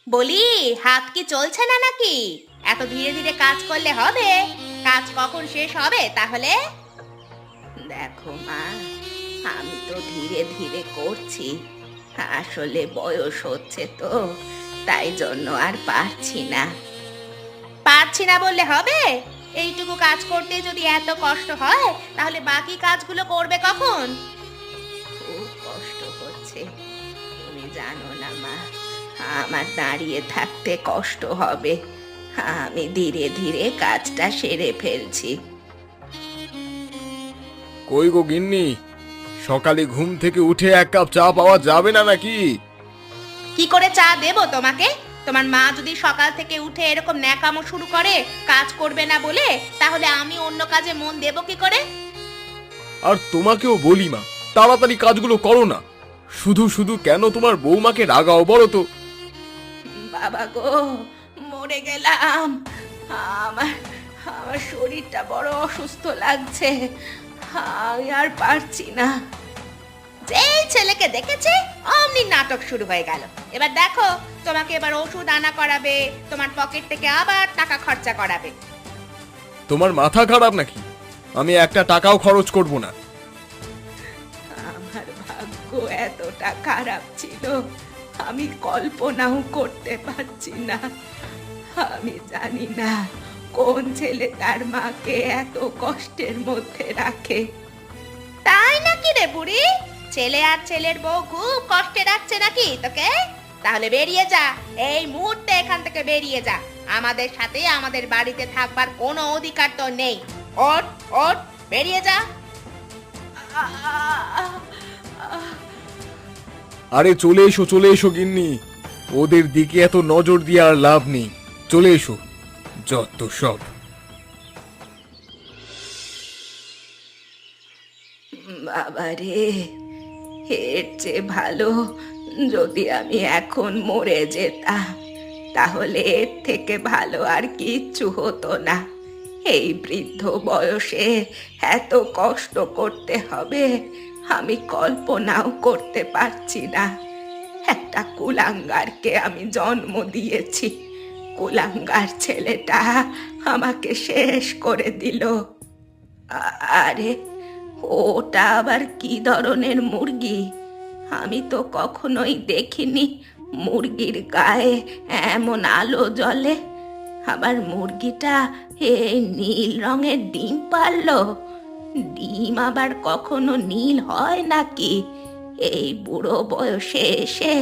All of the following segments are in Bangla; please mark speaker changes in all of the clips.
Speaker 1: বলি, হাত কি চলছে না নাকি? এত ধীরে ধীরে কাজ করলে হবে? কাজ কখন শেষ হবে তাহলে? দেখো মা, আমি তো ধীরে ধীরে করছি। আসলে বয়স হচ্ছে তো, তাই জন্য আর পারছি না। পারছি না বললে হবে? এইটুকু কাজ করতে যদি এত কষ্ট হয়, তাহলে বাকি কাজগুলো করবে কখন? খুব কষ্ট হচ্ছে, তুমি জানো না মা, আমার দাঁড়িয়ে থাকতে কষ্ট হবে। আমি ধীরে ধীরে কাজটা সেরে ফেলছি।
Speaker 2: কই গো গিন্নি, সকালে ঘুম থেকে উঠে এক কাপ চা পাওয়া যাবে না নাকি?
Speaker 1: কি করে চা দেবো তোমাকে? তোমার মা যদি সকাল থেকে উঠে এরকম ন্যাকামো শুরু করে কাজ করবে না বলে, তাহলে আমি অন্য কাজে মন দেব কি করে?
Speaker 2: আর তোমাকেও বলি মা, তাড়াতাড়ি কাজগুলো করো না। শুধু শুধু কেন তোমার বৌমাকে রাগাও বলো তো?
Speaker 1: বাবা গো, মরে গেলাম। আমার আমার শরীরটা বড় অসুস্থ লাগছে। আমি আর পারছি না। যেই ছেলেকে দেখেছে অমনি নাটক শুরু হয়ে গেল। এবার দেখো, তোমাকে এবার ওষুধ আনা করাবে, তোমার পকেট থেকে আবার টাকা খরচা করাবে।
Speaker 2: তোমার মাথা খারাপ নাকি? আমি একটা টাকাও খরচ করব না।
Speaker 1: আমার ভাগ্য এতটা খারাপ ছিল, আমি কল্পনাও করতে পারছি না। আমি জানি না কোন ছেলে তার মাকে এত কষ্টের মধ্যে রাখে। তাই নাকি রে বুড়ি? ছেলে আর ছেলের বউ খুব কষ্টে রাখছে নাকি তোকে? তাহলে বেরিয়ে যা, এই মুহূর্তে এখান থেকে বেরিয়ে যা। আমাদের সাথে আমাদের বাড়িতে থাকবার কোনো অধিকার তো নেই। ওঠ ওঠ, বেরিয়ে যা।
Speaker 2: আরে চলে এসো চলে এসো গিন্নি, ওদের দিকে এত নজর দিয়ে আর লাভ নেই। চলে এসো, যত সব।
Speaker 1: বাবারে, এর চেয়ে ভালো যদি আমি এখন মরে যেতাম, তাহলে এর থেকে ভালো আর কিচ্ছু হতো না। এই বৃদ্ধ বয়সে এত কষ্ট করতে হবে আমি কল্পনাও করতে পারছি না। একটা কুলাঙ্গারকে আমি জন্ম দিয়েছি, কুলাঙ্গার ছেলেটা আমাকে শেষ করে দিল। আরে, ওটা আবার কি ধরনের মুরগি? আমি তো কখনোই দেখিনি মুরগির গায়ে এমন আলো জ্বলে। আবার মুরগিটা এই নীল রঙের ডিম পারলো। ডিম আবার কখনো নীল হয় নাকি? এই বুড়ো বয়সে এসে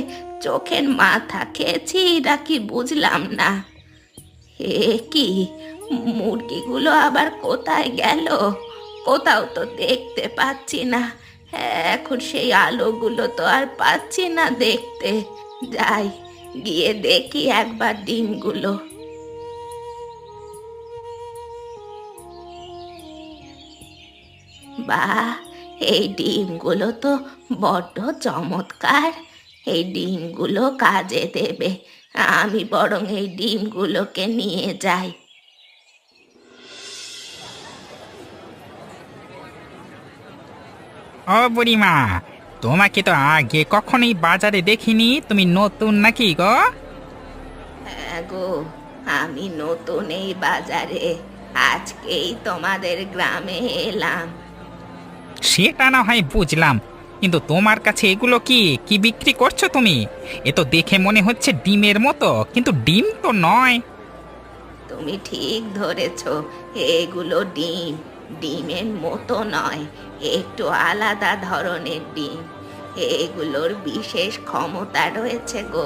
Speaker 1: চোখের মাথা খেয়েছি নাকি বুঝলাম না। এ কি, মুরগিগুলো আবার কোথায় গেল? কোথাও তো দেখতে পাচ্ছি না। এখন সেই আলোগুলো তো আর পাচ্ছি না দেখতে। যাই, গিয়ে দেখি একবার ডিমগুলো। বাহ, এই ডিমগুলো তো বড্ড চমৎকার। এই ডিমগুলো কাজে দেবে। আমি বরং এই ডিমগুলোকে নিয়ে যাই।
Speaker 3: ও বুড়িমা, তোমাকে তো আগে কখনোই বাজারে দেখিনি। তুমি নতুন নাকি গো?
Speaker 1: হ্যাঁ গো, আমি নতুন এই বাজারে। আজকেই তোমাদের গ্রামে এলাম।
Speaker 3: সেটা না হয় বুঝলাম, কিন্তু তোমার কাছে এগুলো কি কি বিক্রি করছো তুমি? এ তো দেখে মনে হচ্ছে ডিমের মতো, কিন্তু ডিম তো নয়।
Speaker 1: তুমি ঠিক ধরেছ, এগুলো ডিম। ডিমের মতো নয়, একটু আলাদা ধরনের ডিম। এগুলোর বিশেষ ক্ষমতা রয়েছে গো।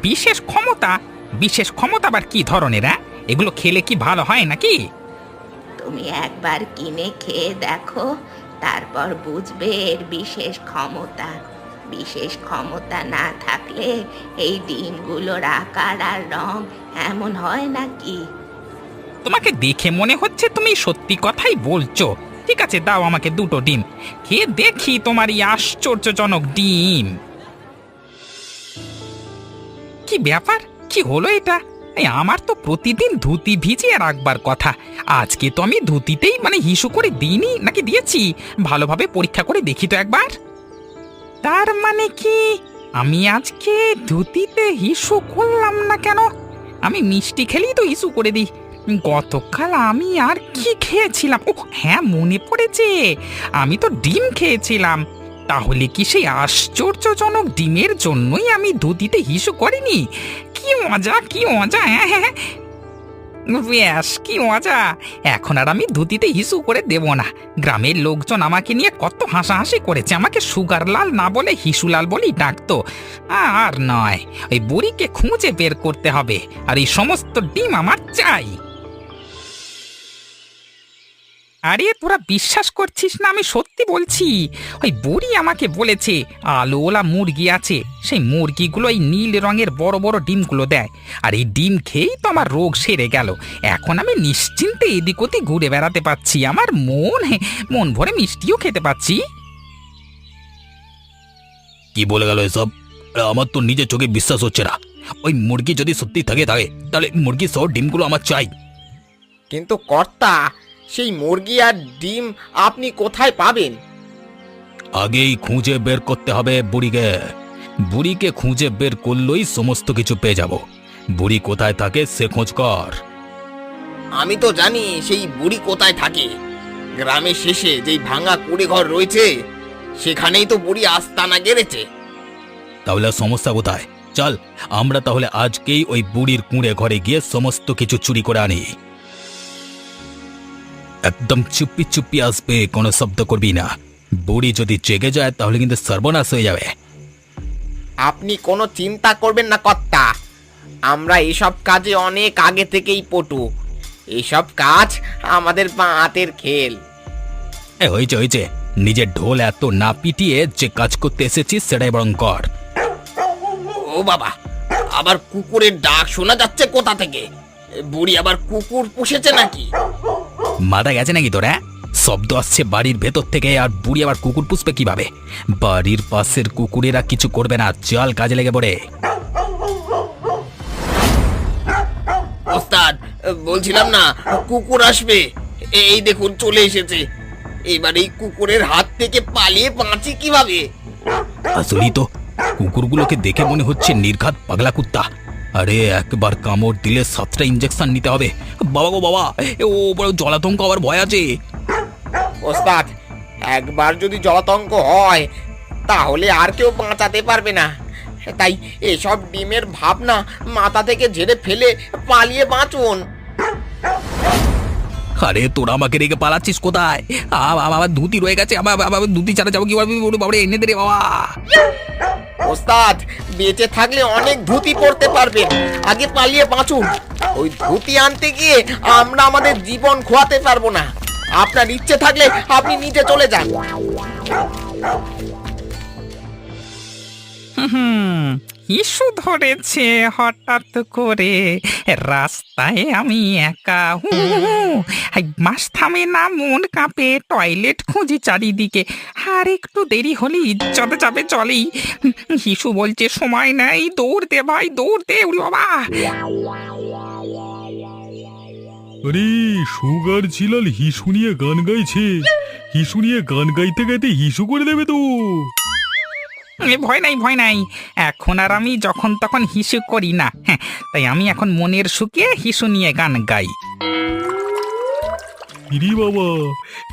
Speaker 3: বিশেষ ক্ষমতা? বিশেষ ক্ষমতা আবার কি ধরনের? এগুলো খেলে কি ভালো হয় নাকি?
Speaker 1: তুমি একবার কিনে খেয়ে দেখো, তারপর বুঝবে এর বিশেষ ক্ষমতা। বিশেষ ক্ষমতা না থাকলে এই ডিমগুলোর আকার আর রং এমন হয় নাকি?
Speaker 3: তোমাকে দেখে মনে হচ্ছে তুমি সত্যি কথাই বলছো। ঠিক আছে, দাও আমাকে দুটো ডিম, খেয়ে দেখি তোমার এই আশ্চর্যজনক ডিম। কি ব্যাপার, কি হলো এটা? এই আমার তো প্রতিদিন ধুতি ভিজিয়ে রাখবার কথা। আজকে তো আমি ধুতিতেই হিসু করে দিইনি নাকি দিয়েছি? ভালোভাবে পরীক্ষা করে দেখি তো একবার। তার মানে কি আমি আজকে ধুতিতে হিসু করলাম না কেন? আমি মিষ্টি খেলেই তো হিসু করে দিই। গতকাল আমি আর কি খেয়েছিলাম? ও হ্যাঁ, মনে পড়েছে, আমি তো ডিম খেয়েছিলাম। তাহলে কি সেই আশ্চর্যজনক ডিমের জন্যই আমি ধুতিতে হিসু করিনি? কি মজা, কি মজা! হ্যাঁ হ্যাঁ, ব্যাস কি মজা! এখন আর আমি ধুতিতে হিসু করে দেব না। গ্রামের লোকজন আমাকে নিয়ে কত হাসাহাসি করেছে, আমাকে সুগারলাল না বলে হিসুলাল বলেই ডাকতো। আর নয়, ওই বুড়িকে খুঁজে বের করতে হবে, আর এই সমস্ত ডিম আমার চাই। আরে তোরা বিশ্বাস করছিস না? আমি সত্যি বলছি। ওই বুড়ি আমাকে বলেছে আলোওলা মুরগি আছে, সেই মুরগিগুলো এই নীল রঙের বড় বড় ডিমগুলো দেয়, আর এই ডিম খেয়েই তো আমার রোগ সেরে গেল। এখন আমি নিশ্চিন্তে এদিক ওদিক ঘুরে বেড়াতে পাচ্ছি, আমার মন ভরে মিষ্টিও খেতে পাচ্ছি।
Speaker 4: কি বলে গেল এসব? আমার তো নিজের চোখে বিশ্বাস হচ্ছে না। ওই মুরগি যদি সত্যি থাকে তাহলে মুরগি সহ ডিমগুলো আমার চাই।
Speaker 5: কিন্তু কর্তা, সেই মুরগি আর ডিম আপনি কোথায় পাবেন?
Speaker 4: আগেই খুঁজে বের করতে হবে বুড়িকে খুঁজে বের করলেই সমস্ত কিছু পেয়ে যাব। বুড়ি কোথায় থাকে সে খোঁজ কর।
Speaker 5: আমি তো জানি সেই বুড়ি কোথায় থাকে। গ্রামের শেষে যেই ভাঙা কুড়ে ঘর রয়েছে, সেখানেই তো বুড়ি আস্তানা গেড়েছে।
Speaker 4: তাহলে সমস্যা কোথায়? চল, আমরা তাহলে আজকেই ওই বুড়ির কুঁড়ে ঘরে গিয়ে সমস্ত কিছু চুরি করে আনি। একদম চুপি চুপি আসবে, কোনো শব্দ করবি না। বুড়ি যদি জেগে যায় তাহলে কিন্তু সর্বনাশ হয়ে যাবে।
Speaker 5: আপনি কোনো চিন্তা করবেন না কর্তা, আমরা এসব কাজে অনেক আগে থেকেই পটু। এসব কাজ আমাদের হাতের খেল।
Speaker 4: হয়েছে, নিজের ঢোল এত না পিটিয়ে যে কাজ করতে এসেছিস সেটাই বরং কর।
Speaker 5: ও বাবা, আবার কুকুরের ডাক শোনা যাচ্ছে কোথা থেকে? বুড়ি আবার কুকুর পুষেছে নাকি?
Speaker 4: মাথা গেছে নাকি তোর? শব্দ আসছে বাড়ির ভেতর থেকে, আর বুড়ি আবার কুকুর পুষবে কিভাবে? বাড়ির পাশের কুকুরেরা কিছু করবে না, চল কাজে লেগে পড়ে।
Speaker 5: ওস্তাদ, বলছিলাম না কুকুর আসবে, এই দেখুন চলে এসেছে। এবার এই কুকুরের হাত থেকে পালিয়ে বাঁচি কিভাবে?
Speaker 4: আসলেই তো কুকুরগুলোকে দেখে মনে হচ্ছে নির্ঘাত পাগলা কুত্তা। আরে একবার কামড় দিলে 7টা ইঞ্জেকশন নিতে হবে। বাবা গো বাবা, ও বড় জলাতঙ্ক, আবার ভয় আছে।
Speaker 5: ওস্তাদ, একবার যদি জলাতঙ্ক হয় তাহলে আর কেউ বাঁচাতে পারবে না। তাই এসব ডিমের ভাবনা মাথা থেকে ঝেড়ে ফেলে পালিয়ে বাঁচুন।
Speaker 4: আরে তোরা আমাকে রেখে পালাচ্ছিস কোথায়? আমার ধুতি রয়ে গেছে, আমার ধুতি ছাড়া যাবো কি? বাবা এনে দে রে বাবা।
Speaker 5: ওস্তাদ, বেঁচে থাকলে অনেক ধুতি পরতে পারবেন, আগে পালিয়ে বাঁচুন। ওই ধুতি আনতে গিয়ে আমরা আমাদের জীবন খোয়াতে পারবো না। আপনার ইচ্ছে থাকলে আপনি নিচে চলে যান।
Speaker 3: হিসু ধরেছে হঠাৎ করে রাস্তায়, আমি একা। মাস থামে না, মন কাঁপে, টয়লেট খুঁজি চারিদিকে। আর একটু দেরি হলে ইজ্জত যাবে চলেই। হিসু বলছে সময় নেই, দৌড় দে ভাই, দৌড় দে। উড়ি বাবা!
Speaker 2: আরে সুগার ছিলাল হিসু নিয়ে গান গাইছে। হিসু নিয়ে গান গাইতে গাইতে হিসু করে দেবে তো।
Speaker 3: ভয় নাই, এখন আর আমি যখন তখন হিসু করি না। হ্যাঁ, তাই আমি এখন মনের সুখে হিসু নিয়ে গান গাই।
Speaker 2: ইরি বাবা,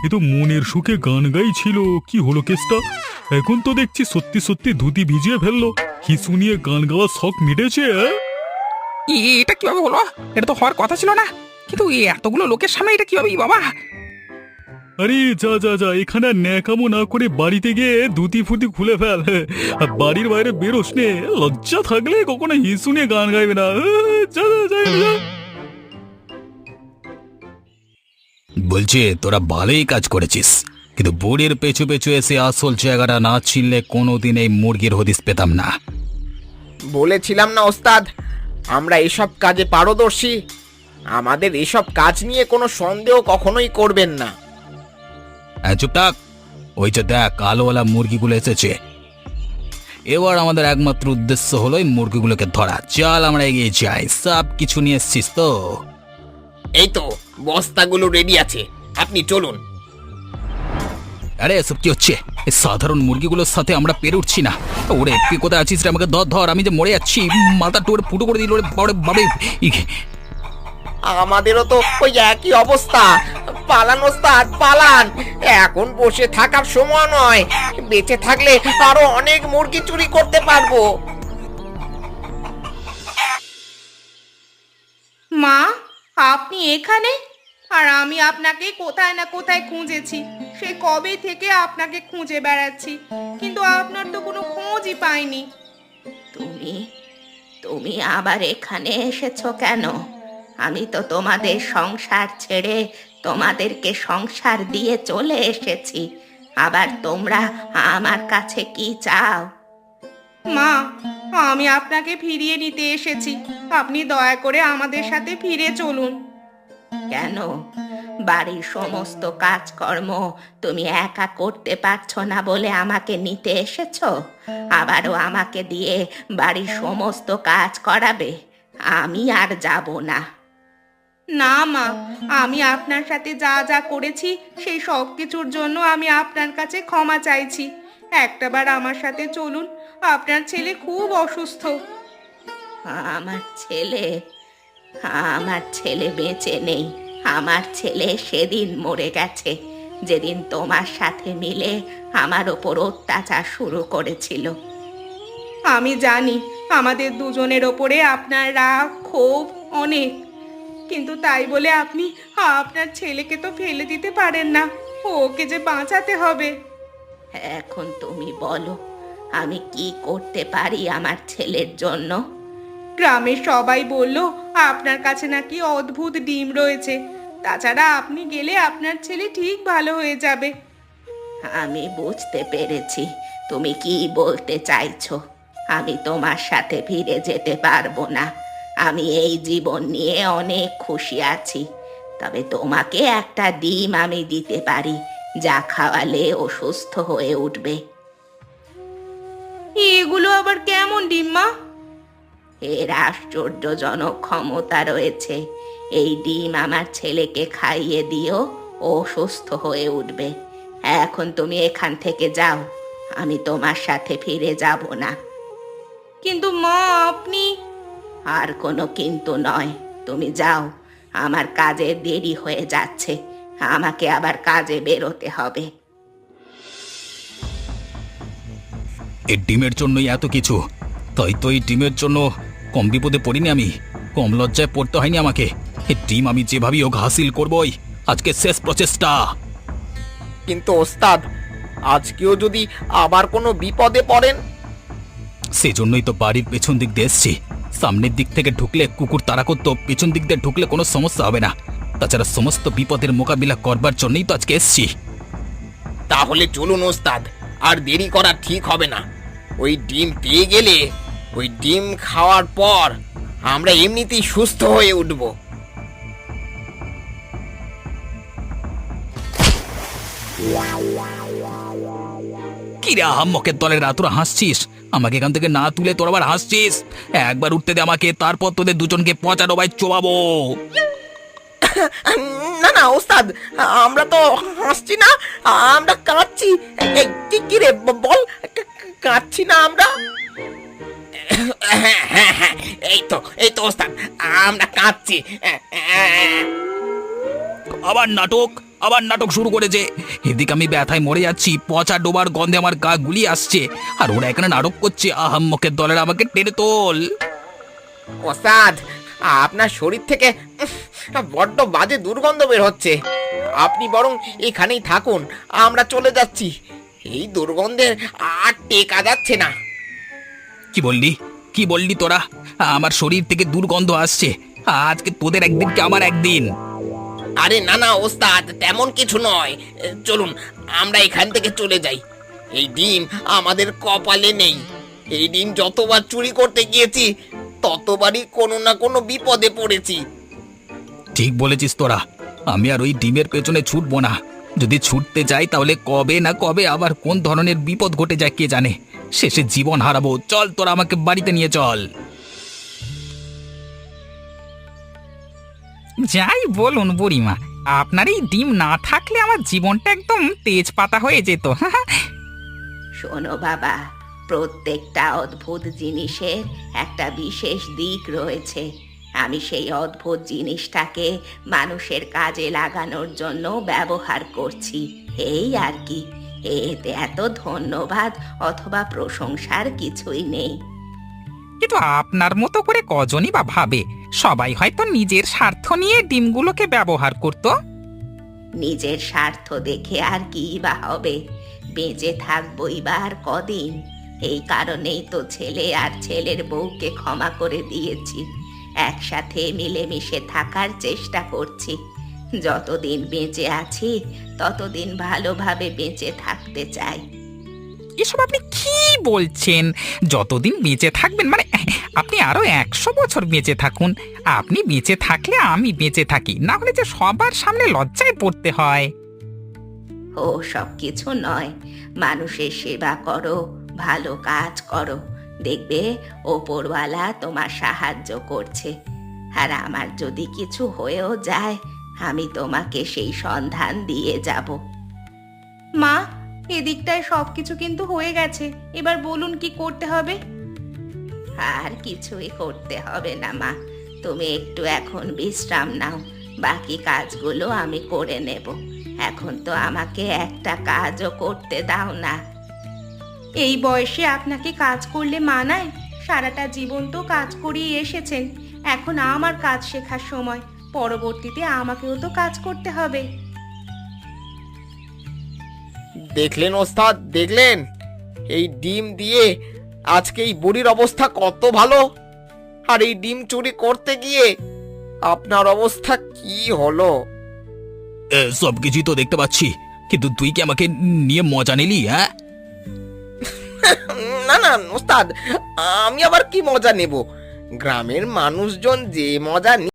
Speaker 2: এ তো মনের সুখে গান গাইছিল, কি হলো কেসটা? এখন তো দেখছি সত্যি সত্যি ধুতি ভিজিয়ে ফেললো। হিসু নিয়ে গান গাওয়ার শখ মিটেছে।
Speaker 3: এটা কিভাবে হলো? এটা তো হওয়ার কথা ছিল না, কিন্তু এতগুলো লোকের সামনে এটা কিভাবে বাবা?
Speaker 2: আরে যা এখানে আর ন্যাকামো না করে বাড়িতে গিয়ে ধুতি ফুতি খুলে ফেল। আর বাড়ির বাইরে বেরোস নে। লজ্জা থাকলে কখনো হিসু নিয়ে গান গাইবে না। যা।
Speaker 4: বলছে তোরা ভালোই কাজ করেছিস, কিন্তু বুড়ির পেছু পেছু এসে আসল জায়গাটা না চিনলে কোনোদিন এই মুরগির হদিস পেতাম না।
Speaker 5: বলেছিলাম না ওস্তাদ, আমরা এসব কাজে পারদর্শী। আমাদের এসব কাজ নিয়ে কোনো সন্দেহ কখনোই করবেন না।
Speaker 4: চুপ থাক। ওই যে দেখ, কালোওয়ালা মুরগিগুলো এসেছে। এবার আমাদের একমাত্র উদ্দেশ্য হলো এই মুরগিগুলোকে ধরা। চল আমরা এগিয়ে যাই। সব কিছু নিয়ে এসছিস তো?
Speaker 5: এই তো বস্তাগুলো রেডি আছে, আপনি চলুন।
Speaker 4: আরে এসব কি হচ্ছে? এই সাধারণ মুরগিগুলোর সাথে আমরা পেরে উঠছি না। ওরে তুই কোথায় আছিস রে? আমাকে ধর ধর, আমি যে মরে যাচ্ছি। মাথা টোরে ফুটো করে দিল রে বাবারে বাবে।
Speaker 5: আমাদেরও তো ওই একই অবস্থা। পালান ওস্তাদ পালান, এখন বসে থাকার সময় নয়। বেঁচে থাকলে আরো অনেক মুরগি চুরি করতে পারবো।
Speaker 1: মা, আপনি এখানে? আর আমি আপনাকে কোথায় না কোথায় খুঁজেছি। সে কবে থেকে আপনাকে খুঁজে বেড়াচ্ছি, কিন্তু আপনার তো কোনো খোঁজই পাইনি। তুমি তুমি আবার এখানে এসেছো কেন? আমি তো তোমাদের সংসার ছেড়ে তোমাদেরকে সংসার দিয়ে চলে এসেছি, আবার তোমরা আমার কাছে কি চাও? মা, আমি আপনাকে ফিরিয়ে নিতে এসেছি। আপনি দয়া করে আমাদের সাথে ফিরে চলুন। কেন? বাড়ির সমস্ত কাজকর্ম তুমি একা করতে পারছো না বলে আমাকে নিতে এসেছো? আবারও আমাকে দিয়ে বাড়ির সমস্ত কাজ করাবে? আমি আর যাব না। না মা, আমি আপনার সাথে যা যা করেছি সেই সব কিছুর জন্য আমি আপনার কাছে ক্ষমা চাইছি। একটাবার আমার সাথে চলুন, আপনার ছেলে খুব অসুস্থ। আমার ছেলে বেঁচে নেই। আমার ছেলে সেদিন মরে গেছে, যেদিন তোমার সাথে মিলে আমার ওপর অত্যাচার শুরু করেছিল। আমি জানি আমাদের দুজনের ওপরে আপনার রাগ ক্ষোভ অনেক, কিন্তু তাই বলে আপনি আপনার ছেলেকে তো ফেলে দিতে পারেন না। ওকে যে বাঁচাতে হবে। এখন তুমি বলো, আমি কি করতে পারি আমার ছেলের জন্য? গ্রামের সবাই বলল আপনার কাছে নাকি অদ্ভুত ডিম রয়েছে। তাছাড়া আপনি গেলে আপনার ছেলে ঠিক ভালো হয়ে যাবে। আমি বুঝতে পেরেছি তুমি কি বলতে চাইছো। আমি তোমার সাথে ফিরে যেতে পারবো না। আমি এই জীবন নিয়ে অনেক খুশি আছি, তবে তোমাকে একটা ডিম আমি দিতে পারি, যা খাওয়ালে ও সুস্থ হয়ে উঠবে। এগুলো আবার কেমন ডিম মা? এর আশ্চর্যজনক ক্ষমতা রয়েছে। এই ডিম আমার ছেলেকে খাইয়ে দিও, ও সুস্থ হয়ে উঠবে। এখন তুমি এখান থেকে যাও, আমি তোমার সাথে ফিরে যাব না। কিন্তু মা, আপনি... আর কোনো কিন্তু নয়, তুমি যাও। আমার কাজে দেরি হয়ে যাচ্ছে, আমাকে আবার কাজে বেরোতে হবে।
Speaker 4: এই ডিমের জন্যই এত কিছু। তাই তো এই ডিমের জন্য কম বিপদে পড়িনি আমি, কম লজ্জায় পড়তে হয়নি আমাকে। এই ডিম আমি যেভাবেই হোক হাসিল করবই। আজকে শেষ প্রচেষ্টা।
Speaker 5: কিন্তু ওস্তাদ, আজকেও যদি আবার কোনো বিপদে পড়েন?
Speaker 4: সেজন্যই তো বাড়ির পেছন দিক দিয়ে এসছি। সামনের দিক থেকে ঢুকলে কুকুর তাড়া করতো, পেছন দিক দিয়ে ঢুকলে কোনো সমস্যা হবে না। তাছাড়া সমস্ত বিপদের মোকাবিলা করবার জন্যই তো আজকে এসছি।
Speaker 5: তাহলে চলুন ওস্তাদ, আর দেরি করা ঠিক হবে না। ওই ডিম পেয়ে গেলে ওই ডিম খাওয়ার পর আমরা এমনিতেই সুস্থ হয়ে উঠব।
Speaker 4: কিরে আহাম্মকের দলের তোরা হাসছিস? আমাকে এখান থেকে না তুলে তোর আবার হাসছিস? একবার উঠতে দে আমাকে, তারপর তোদের দুজনকে পচা ডোবায় চোবাবো।
Speaker 5: না না ওস্তাদ, আমরা তো হাসছি না, আমরা কাঁদছি। কি রে বল, কাঁদছি না আমরা? এই তো ওস্তাদ, আমরা কাঁদছি।
Speaker 4: আবার নাটক শুরু করেছে। এদিকে আমি ব্যথায় মরে যাচ্ছি, পচা ডোবার গন্ধে আমার গা গুলিয়ে আসছে, আর ওরা এখানে নাটক করছে। আহাম্মকের দলের আমাকে টেনে তোল।
Speaker 5: ওস্তাদ, আপনার শরীর থেকে বড্ড বাজে দুর্গন্ধ বের হচ্ছে। আপনি বরং এখানেই থাকুন, আমরা চলে যাচ্ছি। এই দুর্গন্ধে আর টেকা যাচ্ছে না।
Speaker 4: কি বললি তোরা? আমার শরীর থেকে দুর্গন্ধ আসছে। আজকে তোদের একদিন কি আমার একদিন?
Speaker 5: আরে না না ওস্তাদ, তেমন কিছু নয়। চলুন আমরা এখান থেকে চলে যাই। এই ডিম আমাদের কপালে নেই। এই ডিম যতবার চুরি করতে গিয়েছি ততবারই কোনো না কোনো বিপদে পড়েছি।
Speaker 4: ঠিক বলেছিস তোরা। আমি আর ওই ডিমের পেছনে ছুটবো না। যদি ছুটতে যাই তাহলে কবে না কবে আবার কোন ধরনের বিপদ ঘটে যায় কে জানে। শেষে জীবন হারাবো। চল তোরা আমাকে বাড়িতে নিয়ে চল।
Speaker 3: যাই বলুন বুড়িমা, আপনার এই ডিম না থাকলে আমার জীবনটা একদম তেজপাতা হয়ে যেত।
Speaker 1: শোনো বাবা, প্রত্যেকটা অদ্ভুত জিনিসের একটা বিশেষ দিক রয়েছে। আমি সেই অদ্ভুত জিনিসটাকে মানুষের কাজে লাগানোর জন্য ব্যবহার করছি, এই আর কি। এতে এত ধন্যবাদ অথবা প্রশংসার কিছুই নেই।
Speaker 3: কিন্তু আপনার মতো করে কজনই বা ভাবে? সবাই হয়তো নিজের স্বার্থ নিয়ে ডিমগুলোকে ব্যবহার করত।
Speaker 1: নিজের স্বার্থ দেখে আর কি বা হবে? বেঁচে থাকবোই বা আর কদিন? এই কারণেই তো ছেলে আর ছেলের বউকে ক্ষমা করে দিয়েছি। একসাথে মিলেমিশে থাকার চেষ্টা করছি। যতদিন বেঁচে আছি ততদিন ভালোভাবে বেঁচে থাকতে চাই।
Speaker 3: এসব আপনি কি বলছেন? যতদিন বেঁচে থাকবেন মানে আপনি আরো 100 বছর বেঁচে থাকুন। আপনি বেঁচে থাকলে আমি বেঁচে থাকি, না হলে যে সবার সামনে লজ্জায় পড়তে হয়।
Speaker 1: ও সব কিছু নয়, মানুষের সেবা করো, ভালো কাজ করো, দেখবে ওপরওয়ালা তোমার সাহায্য করছে। আর আমার যদি কিছু হয়েও যায়, আমি তোমাকে সেই সন্ধান দিয়ে যাব। মা, এদিকটায় সবকিছু কিন্তু হয়ে গেছে, এবার বলুন কি করতে হবে? আর কিছুই করতে হবে না মা, তুমি একটু এখন বিশ্রাম নাও, বাকি কাজগুলো আমি করে নেব। এখন তো আমাকে একটা কাজও করতে দাও না। এই বয়সে আপনাকে কাজ করলে মানায়? সারাটা জীবন তো কাজ করিয়ে এসেছেন, এখন আমার কাজ শেখার সময়। পরবর্তীতে আমাকেও তো কাজ করতে হবে।
Speaker 5: দেখলেন ওস্তাদ, দেখলেন? এই ডিম দিয়ে আজকে এই বুড়ির অবস্থা কত ভালো, আর এই ডিম চুরি করতে গিয়ে আপনার অবস্থা কি হলো?
Speaker 4: সব কিছুই তো দেখতে পাচ্ছি, কিন্তু তুই কি আমাকে নিয়ে মজা নিলি? হ্যাঁ,
Speaker 5: না না ওস্তাদ, আমি আবার কি মজা নেব? গ্রামের মানুষজন যে মজা